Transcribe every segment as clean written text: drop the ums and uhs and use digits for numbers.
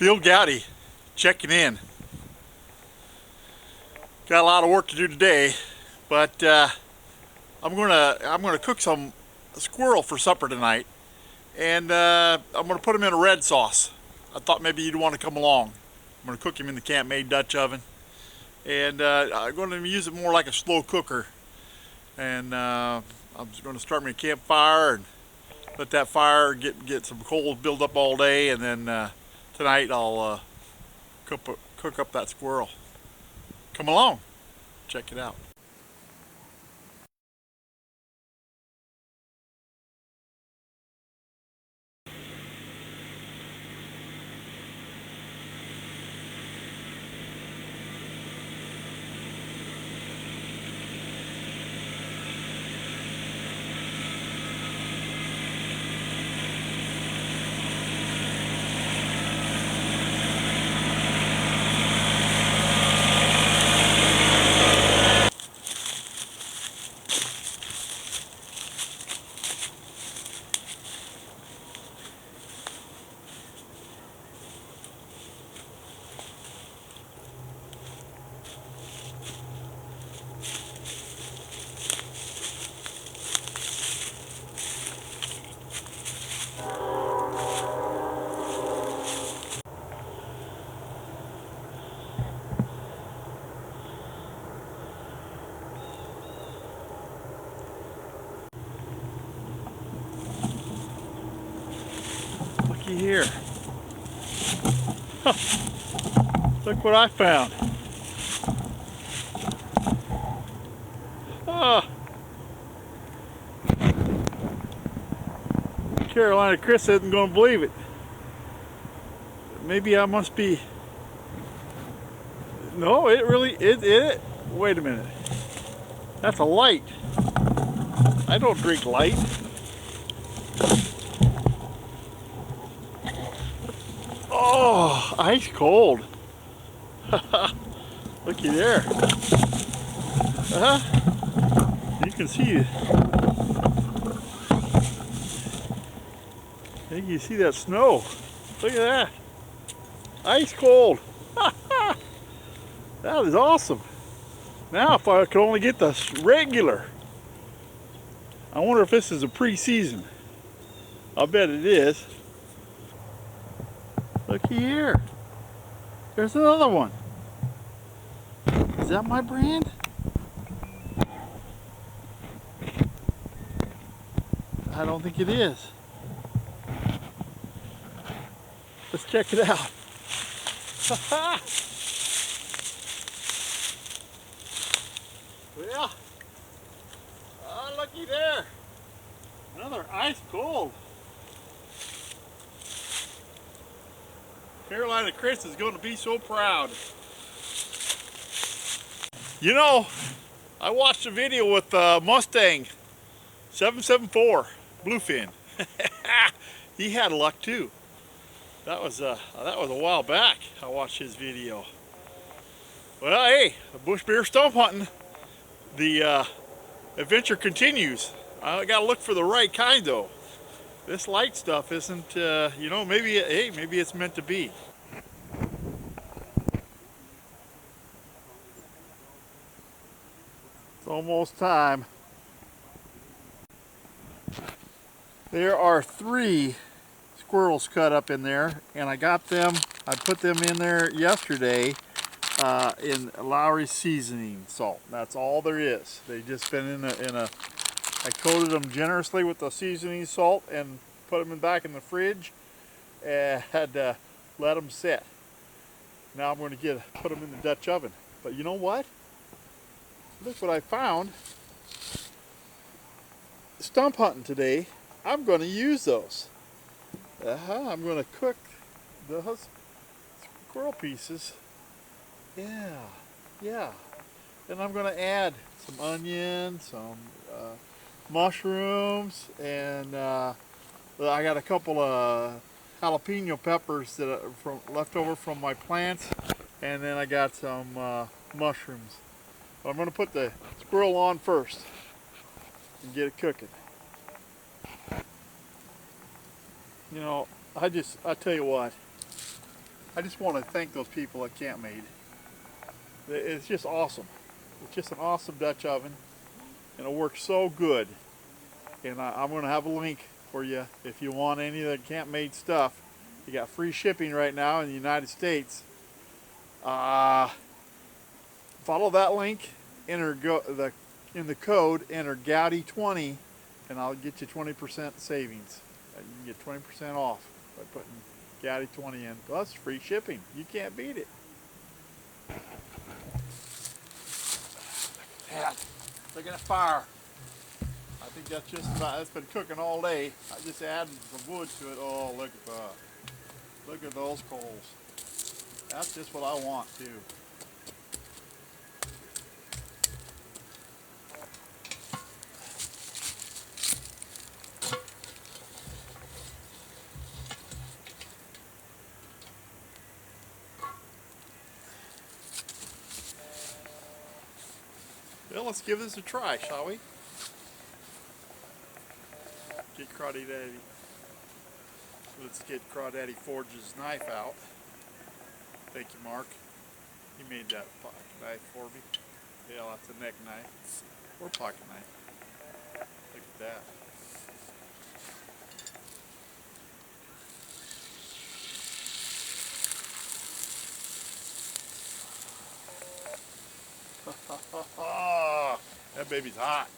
Bill Goudy checking in. Got a lot of work to do today, but I'm gonna cook some squirrel for supper tonight, and I'm gonna put him in a red sauce. I thought maybe you'd want to come along. I'm gonna cook him in the Campmaid Dutch Oven, and I'm gonna use it more like a slow cooker. And I'm just gonna start me a campfire and let that fire get some coals build up all day, and then tonight I'll cook up that squirrel. Come along, check it out. Looky here. Look what I found. Ah, Carolina Chris isn't going to believe it. Maybe I must be. No, it really it. Wait a minute. That's a light. I don't drink light. Oh, ice cold. Looky there. You can see it. I think you see that snow. Look at that. Ice cold. That is awesome. Now if I could only get the regular. I wonder if this is a pre-season. I'll bet it is. Looky here. There's another one. Is that my brand? I don't think it is. Let's check it out. Yeah. Oh, looky there. Another ice cold. Carolina Chris is going to be so proud. You know, I watched a video with Mustang 774 Bluefin. He had luck too. That was a while back. I watched his video. Well, hey, bush bear stump hunting. The adventure continues. I gotta look for the right kind though. This light stuff isn't, you know, maybe it's meant to be. It's almost time. There are 3 squirrels cut up in there, and I got them. I put them in there yesterday in Lowry seasoning salt. That's all there is. They just been in a. I coated them generously with the seasoning salt and put them back in the fridge and had let them sit. Now I'm going to put them in the Dutch oven. But you know what? Look what I found. Stump hunting today. I'm going to use those. I'm going to cook those squirrel pieces. Yeah. And I'm going to add some onions, some mushrooms, and I got a couple of jalapeno peppers that are left over from my plants, and then I got some mushrooms. But I'm going to put the squirrel on first and get it cooking. You know, I tell you what, I just want to thank those people at Campmaid. It's just awesome. It's just an awesome Dutch oven, and it works so good. And I'm going to have a link for you if you want any of the Campmaid stuff. You got free shipping right now in the United States. Follow that link, enter in the code, enter Goudy20, and I'll get you 20% savings. You can get 20% off by putting Goudy20 in, plus free shipping. You can't beat it. Yeah, look at that fire. I think that's just about, it's been cooking all day. I just added some wood to it. Oh, look at that. Look at those coals. That's just what I want too. Well, let's give this a try, shall we? Get Crawdaddy. Let's get Crawdaddy Forge's knife out. Thank you, Mark. He made that pocket knife for me. Yeah, that's a neck knife or pocket knife. Look at that. That baby's hot.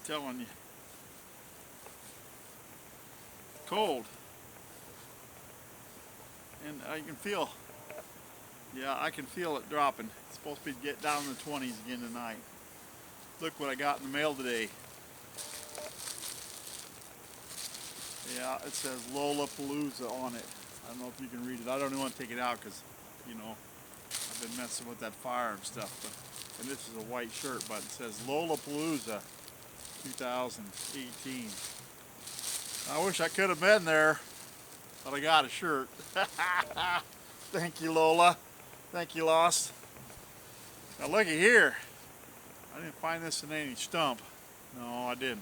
Telling you, cold, and I can feel, yeah, I can feel it dropping. It's supposed to be get down in the 20s again tonight. Look what I got in the mail today. Yeah, it says Lollapalooza on it. I don't know if you can read it. I don't even want to take it out because, you know, I've been messing with that fire and stuff. But, and this is a white shirt, but it says Lollapalooza 2018. I wish I could have been there, but I got a shirt. Thank you, Lola. Thank you, Lost. Now looky here. I didn't find this in any stump. No, I didn't.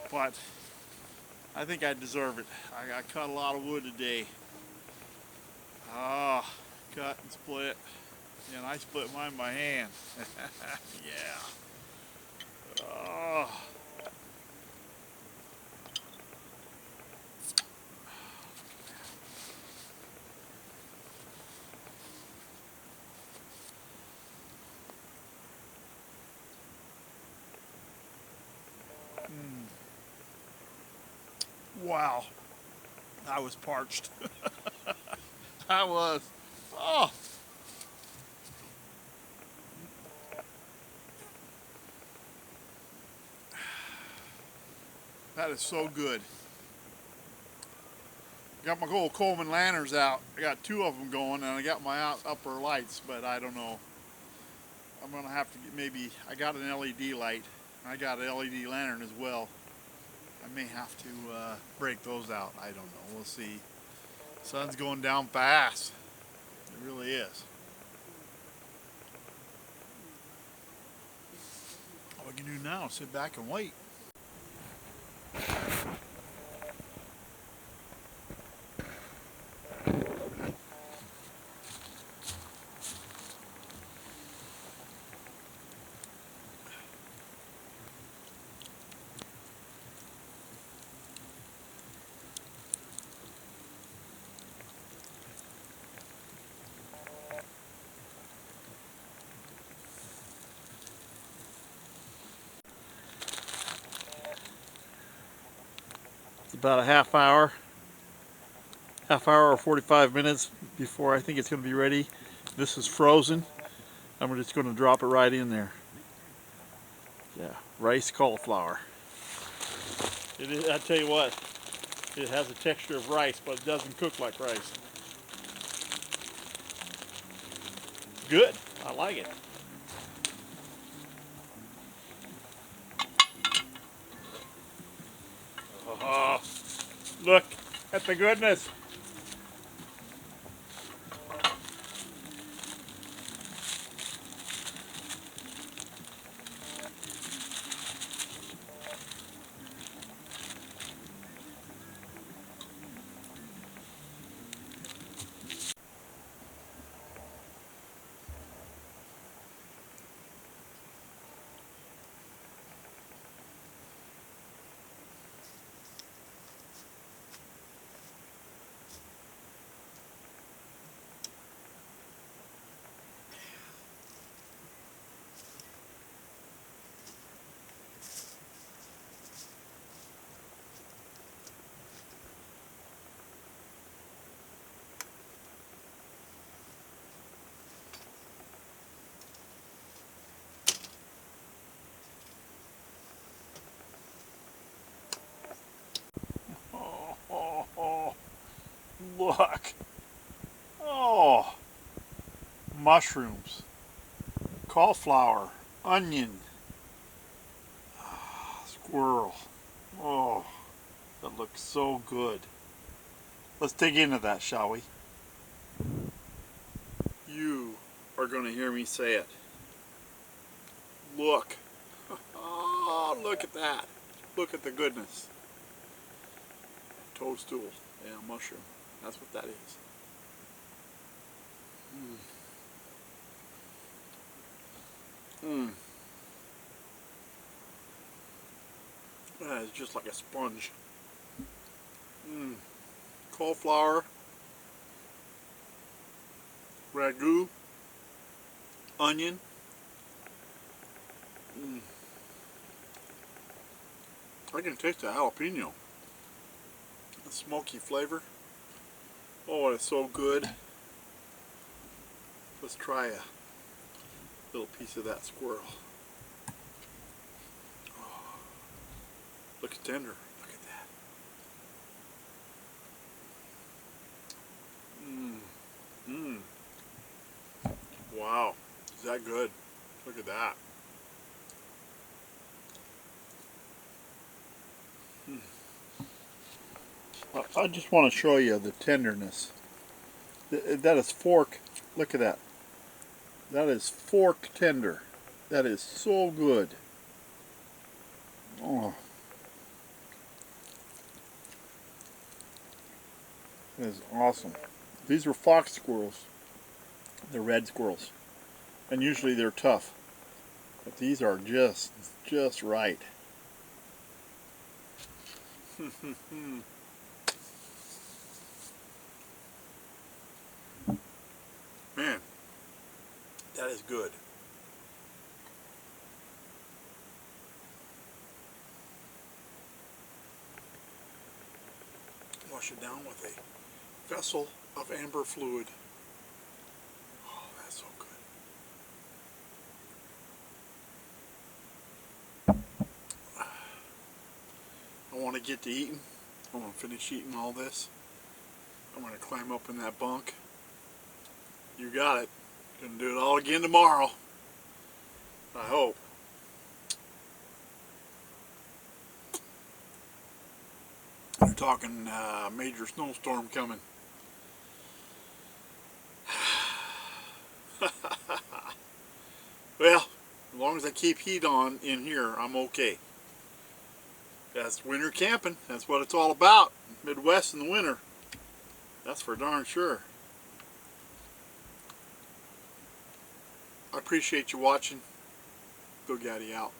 But I think I deserve it. I cut a lot of wood today. Ah, cut and split. And I split mine by hand. Yeah. Oh. Wow. I was parched. I was. Oh. That is so good. Got my old Coleman lanterns out. I got 2 of them going, and I got my upper lights, but I don't know. I'm gonna have to get maybe. I got an LED light. I got an LED lantern as well. I may have to break those out. I don't know. We'll see. Sun's going down fast. It really is. All we can do now is sit back and wait. about a half hour or 45 minutes before I think it's going to be ready. This is frozen. I'm just going to drop it right in there. Yeah, rice cauliflower. It is, I tell you what, it has a texture of rice, but it doesn't cook like rice. Good, I like it. Oh, look at the goodness. Oh, look. Oh, mushrooms, cauliflower, onion, squirrel. Oh, that looks so good. Let's dig into that, shall we? You are going to hear me say it. Look. Oh, look at that. Look at the goodness. Toadstool. Yeah, mushroom. That's what that is. That is just like a sponge. Cauliflower, ragu, onion. I can taste the jalapeno. The smoky flavor. Oh, it's so good. Let's try a little piece of that squirrel. Oh, looks tender. Look at that. Wow, is that good? Look at that. I just want to show you the tenderness. That is fork. Look at that. That is fork tender. That is so good. Oh, that is awesome. These are fox squirrels. They're red squirrels, and usually they're tough, but these are just right. Man, that is good. Wash it down with a vessel of amber fluid. Oh, that's so good. I want to get to eating. I want to finish eating all this. I'm going to climb up in that bunk. You got it. Gonna do it all again tomorrow. I hope. They're talking major snowstorm coming. Well, as long as I keep heat on in here, I'm okay. That's winter camping. That's what it's all about. Midwest in the winter. That's for darn sure. I appreciate you watching. Goudy out.